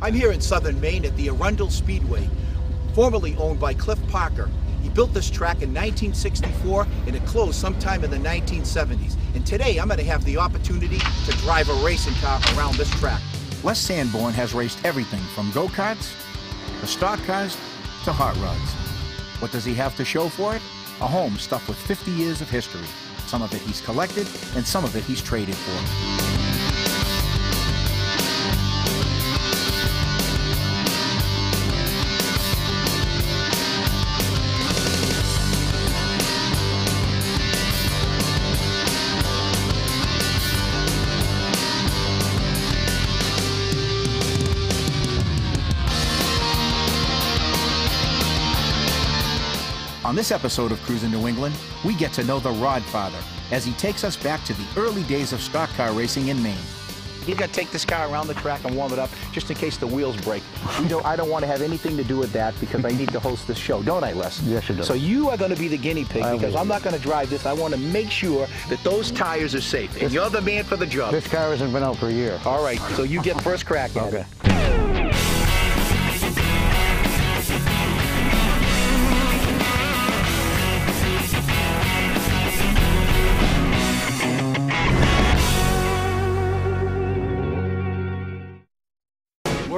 I'm here in southern Maine at the Arundel Speedway, formerly owned by Cliff Parker. He built this track in 1964 and it closed sometime in the 1970s. And today I'm going to have the opportunity to drive a racing car around this track. Les Sanborn has raced everything from go-karts to stock cars to hot rods. What does he have to show for it? A home stuffed with 50 years of history. Some of it he's collected and some of it he's traded for. On this episode of Cruising New England, we get to know the Rodfather as he takes us back to the early days of stock car racing in Maine. You got to take this car around the track and warm it up just in case the wheels break. I don't want to have anything to do with that because I need to host this show, don't I, Les? Yes, you do. So you are going to be the guinea pig because I'm not going to drive this. I want to make sure that those tires are safe, and you're the man for the job. This car hasn't been out for a year. All right, so you get first crack at it.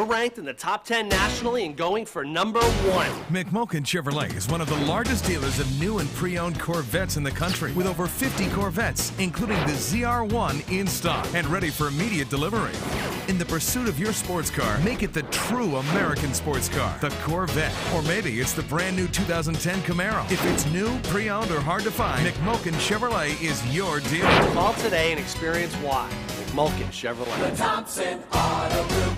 Ranked in the top 10 nationally and going for number 1. McMulkin Chevrolet is one of the largest dealers of new and pre-owned Corvettes in the country, with over 50 Corvettes, including the ZR1 in stock and ready for immediate delivery. In the pursuit of your sports car, make it the true American sports car, the Corvette. Or maybe it's the brand new 2010 Camaro. If it's new, pre-owned, or hard to find, McMulkin Chevrolet is your dealer. Call today and experience why. McMulkin Chevrolet. The Thompson Auto Group.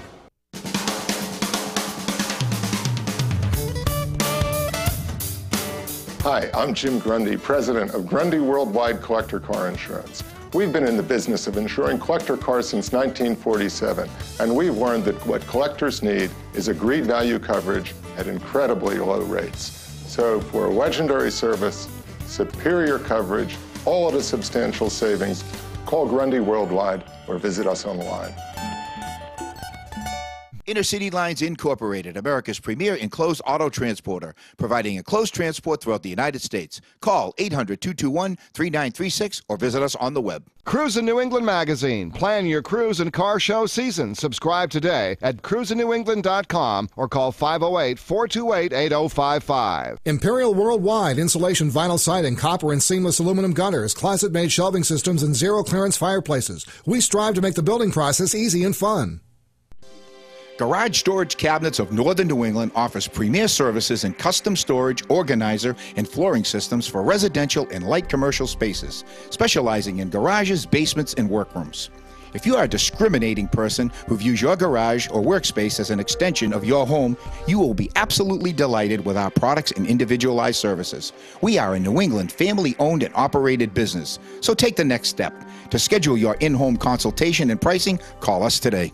Hi, I'm Jim Grundy, president of Grundy Worldwide Collector Car Insurance. We've been in the business of insuring collector cars since 1947, and we've learned that what collectors need is agreed value coverage at incredibly low rates. So for a legendary service, superior coverage, all at a substantial savings, call Grundy Worldwide or visit us online. Intercity Lines Incorporated, America's premier enclosed auto transporter, providing enclosed transport throughout the United States. Call 800-221-3936 or visit us on the web. Cruisin' New England Magazine. Plan your cruise and car show season. Subscribe today at cruisingNewEngland.com or call 508-428-8055. Imperial Worldwide insulation vinyl siding, copper and seamless aluminum gutters, closet-made shelving systems, and zero-clearance fireplaces. We strive to make the building process easy and fun. Garage Storage Cabinets of Northern New England offers premier services in custom storage, organizer, and flooring systems for residential and light commercial spaces, specializing in garages, basements, and workrooms. If you are a discriminating person who views your garage or workspace as an extension of your home, you will be absolutely delighted with our products and individualized services. We are a New England family-owned and operated business, so take the next step. To schedule your in-home consultation and pricing, call us today.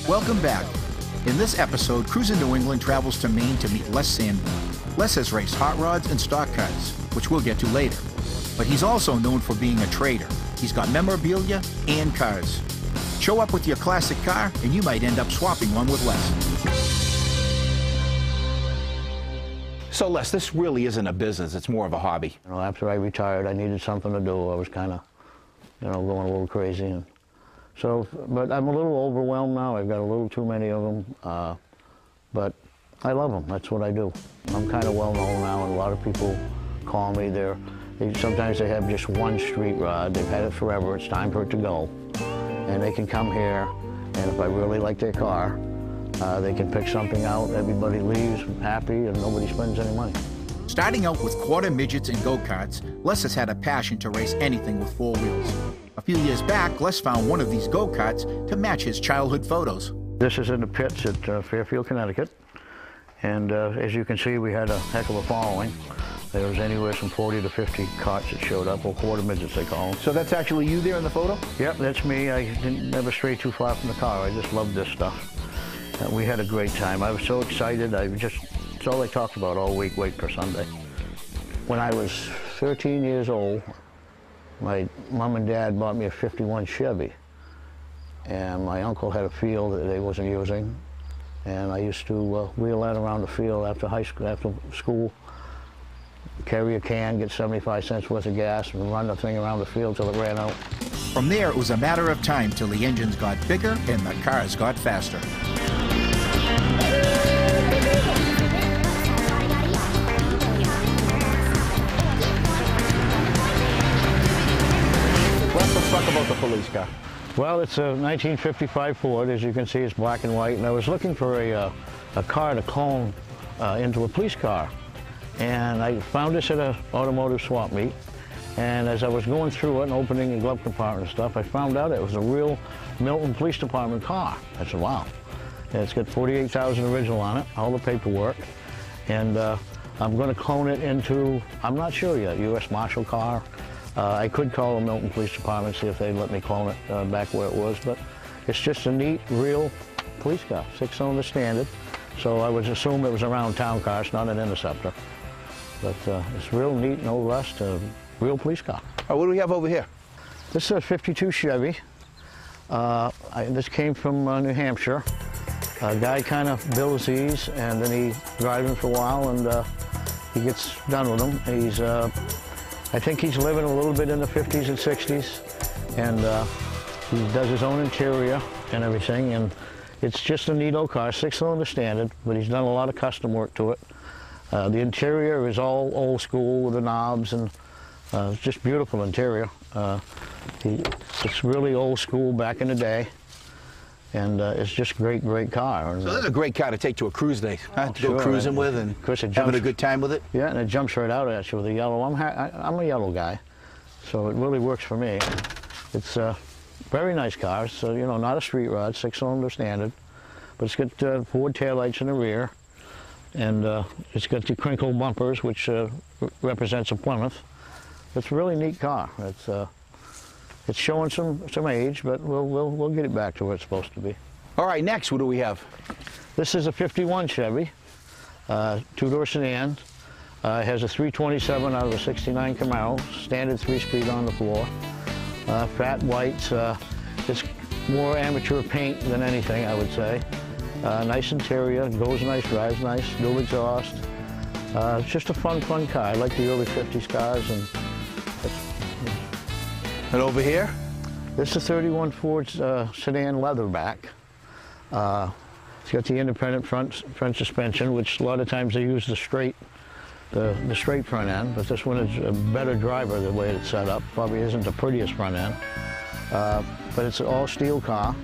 Welcome back. In this episode, Cruising New England travels to Maine to meet Les Sanborn. Les has raced hot rods and stock cars, which we'll get to later. But he's also known for being a trader. He's got memorabilia and cars. Show up with your classic car, and you might end up swapping one with Les. So, Les, this really isn't a business. It's more of a hobby. You know, after I retired, I needed something to do. I was kind of, going a little crazy. And so, but I'm a little overwhelmed now. I've got a little too many of them, but I love them. That's what I do. I'm kind of well known now, and a lot of people call me. Sometimes they have just one street rod. They've had it forever. It's time for it to go, and they can come here. And if I really like their car, they can pick something out. Everybody leaves happy, and nobody spends any money. Starting out with quarter midgets and go-karts, Les has had a passion to race anything with four wheels. A few years back, Les found one of these go-karts to match his childhood photos. This is in the pits at Fairfield, Connecticut. And as you can see, we had a heck of a following. There was anywhere from 40 to 50 carts that showed up, or quarter midgets they call them. So that's actually you there in the photo? Yep, that's me. I didn't never stray too far from the car. I just loved this stuff. We had a great time. I was so excited. It's all I talked about all week, wait for Sunday. When I was 13 years old, my mom and dad bought me a '51 Chevy. and my uncle had a field that they wasn't using, and I used to wheel that around the field after school, carry a can, get 75 cents worth of gas, and run the thing around the field till it ran out. From there, it was a matter of time till the engines got bigger and the cars got faster. Let's talk about the police car. Well, it's a 1955 Ford. As you can see, it's black and white, and I was looking for a car to clone into a police car. And I found this at an automotive swap meet. And as I was going through it and opening the glove compartment and stuff, I found out it was a real Milton Police Department car. I said, wow. And it's got 48,000 original on it, all the paperwork. And I'm going to clone it into, I'm not sure yet, U.S. Marshal car. I could call the Milton Police Department, see if they'd let me clone it back where it was. But it's just a neat, real police car, 6-cylinder standard. So I would assume it was around town cars, not an Interceptor. But it's real neat, no rust, a real police car. What do we have over here? This is a 52 Chevy. This came from New Hampshire. A guy kind of builds these, and then he drives them for a while, and he gets done with them. He's, I think he's living a little bit in the 50s and 60s, and he does his own interior and everything, and it's just a neat old car, 6-cylinder standard, but he's done a lot of custom work to it. The interior is all old school with the knobs, and it's just beautiful interior. It's really old school back in the day, and it's just great, great car. So this is a great car to take to a cruise day, huh? To go cruising with and having a good time with it? Yeah, and it jumps right out at you with the yellow. I'm a yellow guy, so it really works for me. It's a very nice car. It's, you know, not a street rod, 6-cylinder standard, but it's got Ford taillights in the rear, and it's got the crinkle bumpers, which represents a Plymouth. It's a really neat car. It's showing some age, but we'll get it back to where it's supposed to be. All right, next, what do we have? This is a 51 Chevy, 2-door sedan. It has a 327 out of a 69 Camaro, standard 3-speed on the floor. Fat whites. It's more amateur paint than anything, I would say. Nice interior, goes nice, drives nice, dual exhaust. It's just a fun car. I like the early 50s cars. And over here? This is 31 Ford sedan leatherback. It's got the independent front suspension, which a lot of times they use the straight front end, but this one is a better driver the way it's set up. Probably isn't the prettiest front end, but it's an all-steel car,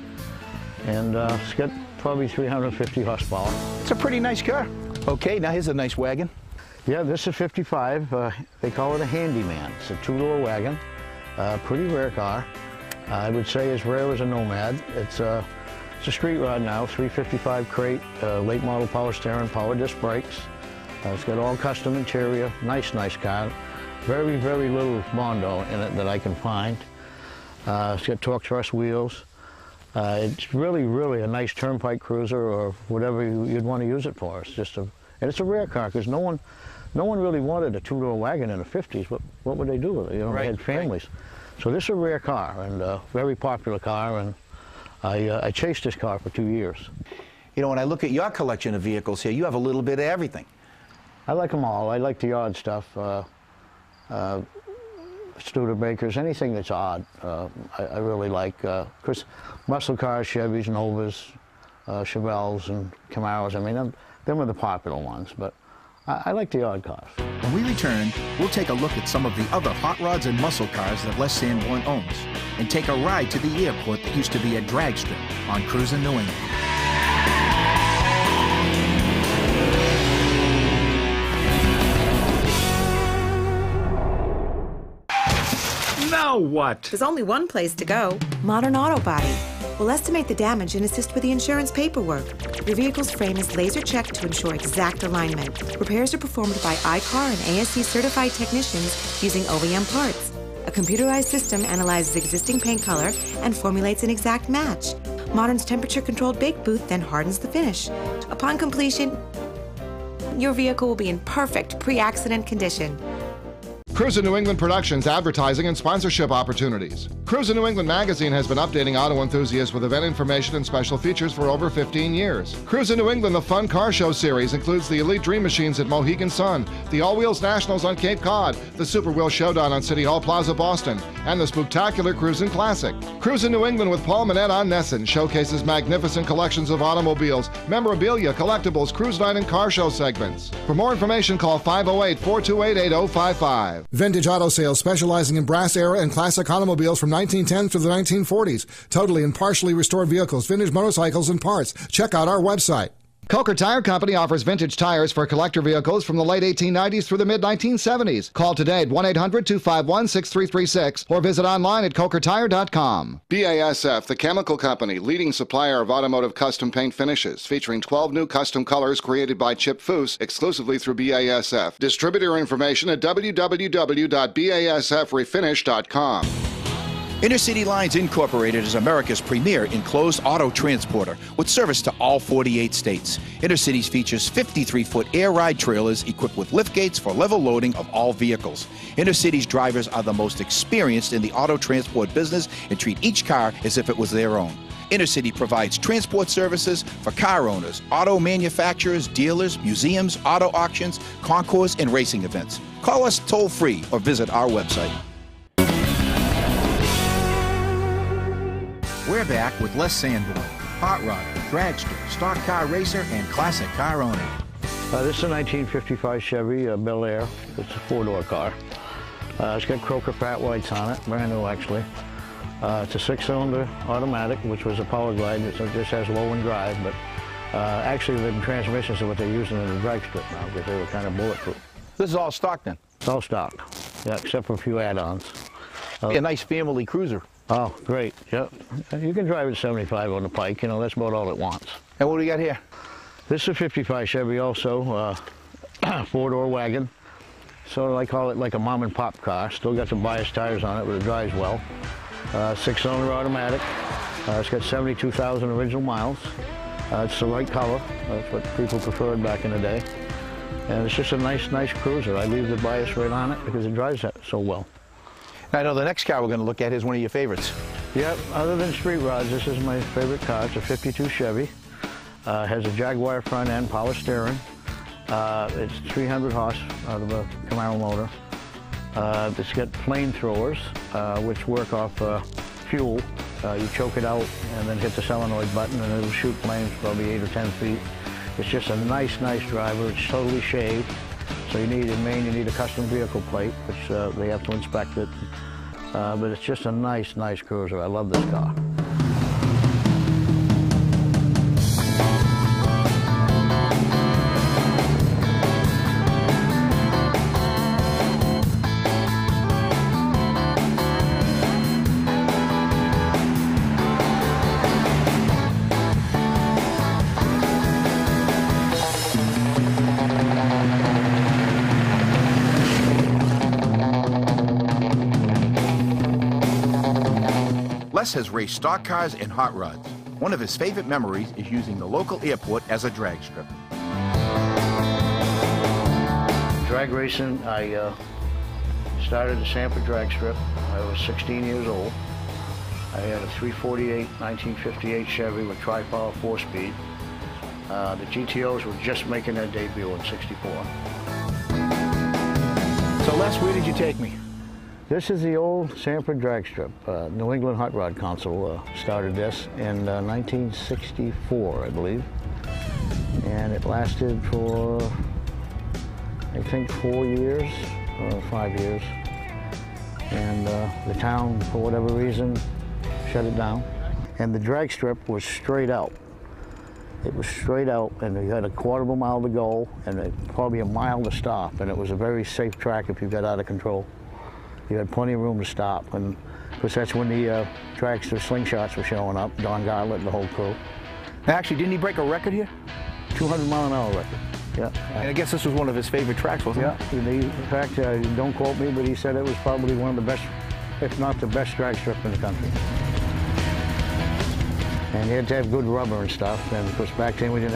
and it's got probably 350 horsepower. It's a pretty nice car. Okay, now here's a nice wagon. Yeah, this is 55. They call it a handyman. It's a 2-door wagon. Pretty rare car. I would say as rare as a Nomad. It's a street rod now, 355 crate, late model power steering, power disc brakes. It's got all custom interior, nice car. Very, very little Bondo in it that I can find. It's got torque truss wheels. It's really, really a nice turnpike cruiser or whatever you'd want to use it for. It's just and it's a rare car because no one really wanted a 2-door wagon in the 50s. What would they do with it? You know, they had families. Right. So this is a rare car and a very popular car, and I chased this car for 2 years. You know, when I look at your collection of vehicles here, you have a little bit of everything. I like them all. I like the odd stuff. Studebakers, anything that's odd, I really like. Because muscle cars, Chevys, Novas, Chevelles, and Camaros, I mean, them are the popular ones, but I like the odd cars. When we return, we'll take a look at some of the other hot rods and muscle cars that Les Sanborn owns, and take a ride to the airport that used to be a drag strip on Cruisin' New England. Now what? There's only one place to go, Modern Auto Body. We'll estimate the damage and assist with the insurance paperwork. Your vehicle's frame is laser checked to ensure exact alignment. Repairs are performed by ICAR and ASC certified technicians using OEM parts. A computerized system analyzes existing paint color and formulates an exact match. Modern's temperature-controlled bake booth then hardens the finish. Upon completion, your vehicle will be in perfect pre-accident condition. Cruise in New England Productions advertising and sponsorship opportunities. Cruise in New England magazine has been updating auto enthusiasts with event information and special features for over 15 years. Cruise in New England, the Fun Car Show series, includes the Elite Dream Machines at Mohegan Sun, the All Wheels Nationals on Cape Cod, the Super Wheel Showdown on City Hall Plaza, Boston, and the Spooktacular Cruisin' Classic. Cruise in New England with Paul Manette on Nesson showcases magnificent collections of automobiles, memorabilia, collectibles, cruise night, and car show segments. For more information, call 508-428-8055. Vintage Auto Sales, specializing in brass era and classic automobiles from 1910 through the 1940s. Totally and partially restored vehicles, vintage motorcycles, and parts. Check out our website. Coker Tire Company offers vintage tires for collector vehicles from the late 1890s through the mid-1970s. Call today at 1-800-251-6336 or visit online at cokertire.com. BASF, the chemical company, leading supplier of automotive custom paint finishes, featuring 12 new custom colors created by Chip Foose exclusively through BASF. Distributor information at www.basfrefinish.com. Intercity Lines Incorporated is America's premier enclosed auto transporter with service to all 48 states. Intercities features 53-foot air ride trailers equipped with lift gates for level loading of all vehicles. Intercity's drivers are the most experienced in the auto transport business and treat each car as if it was their own. Intercity provides transport services for car owners, auto manufacturers, dealers, museums, auto auctions, concours, and racing events. Call us toll-free or visit our website. We're back with Les Sanborn, hot rodder, dragster, stock car racer, and classic car owner. This is a 1955 Chevy Bel Air. It's a four-door car. It's got Croker fat whites on it, brand new actually. It's a six-cylinder automatic, which was a power glide. It just has low and drive, but actually the transmissions are what they're using in the drag strip now because they were kind of bulletproof. This is all stock then? It's all stock, yeah, except for a few add-ons. A nice family cruiser. Oh, great, yep. You can drive it 75 on the Pike, you know, that's about all it wants. And what do we got here? This is a 55 Chevy also, four-door wagon. So I call it like a mom and pop car. Still got some bias tires on it, but it drives well. Six-cylinder automatic. It's got 72,000 original miles. It's the right color. That's what people preferred back in the day. And it's just a nice cruiser. I leave the bias right on it because it drives so well. I know the next car we're going to look at is one of your favorites. Yep, other than street rods, this is my favorite car. It's a 52 Chevy. Has a Jaguar front end, power steering. It's 300 horse out of a Camaro motor. It's got flamethrowers, which work off fuel. You choke it out and then hit the solenoid button and it'll shoot flames probably 8 or 10 feet. It's just a nice driver. It's totally shaved. So you need, in Maine, you need a custom vehicle plate, which they have to inspect it. But it's just a nice cruiser. I love this car. Les has raced stock cars and hot rods. One of his favorite memories is using the local airport as a drag strip. Drag racing, I started the Sanford drag strip. I was 16 years old. I had a 348 1958 Chevy with tri-power 4-speed. The GTOs were just making their debut in '64. So Les, where did you take me? This is the old Sanford drag strip. New England Hot Rod Council started this in 1964, I believe. And it lasted for, I think, 4 years or 5 years. And the town, for whatever reason, shut it down. And the drag strip was straight out. It was straight out, and you had a quarter of a mile to go, and probably a mile to stop. And it was a very safe track if you got out of control. You had plenty of room to stop, and because that's when the dragster slingshots were showing up, Don Garlett and the whole crew. Actually, didn't he break a record here? 200-mile-an-hour record, yeah. And I guess this was one of his favorite tracks, wasn't it? Yeah, in fact, don't quote me, but he said it was probably one of the best, if not the best drag strip in the country. And you had to have good rubber and stuff, and of course back then we didn't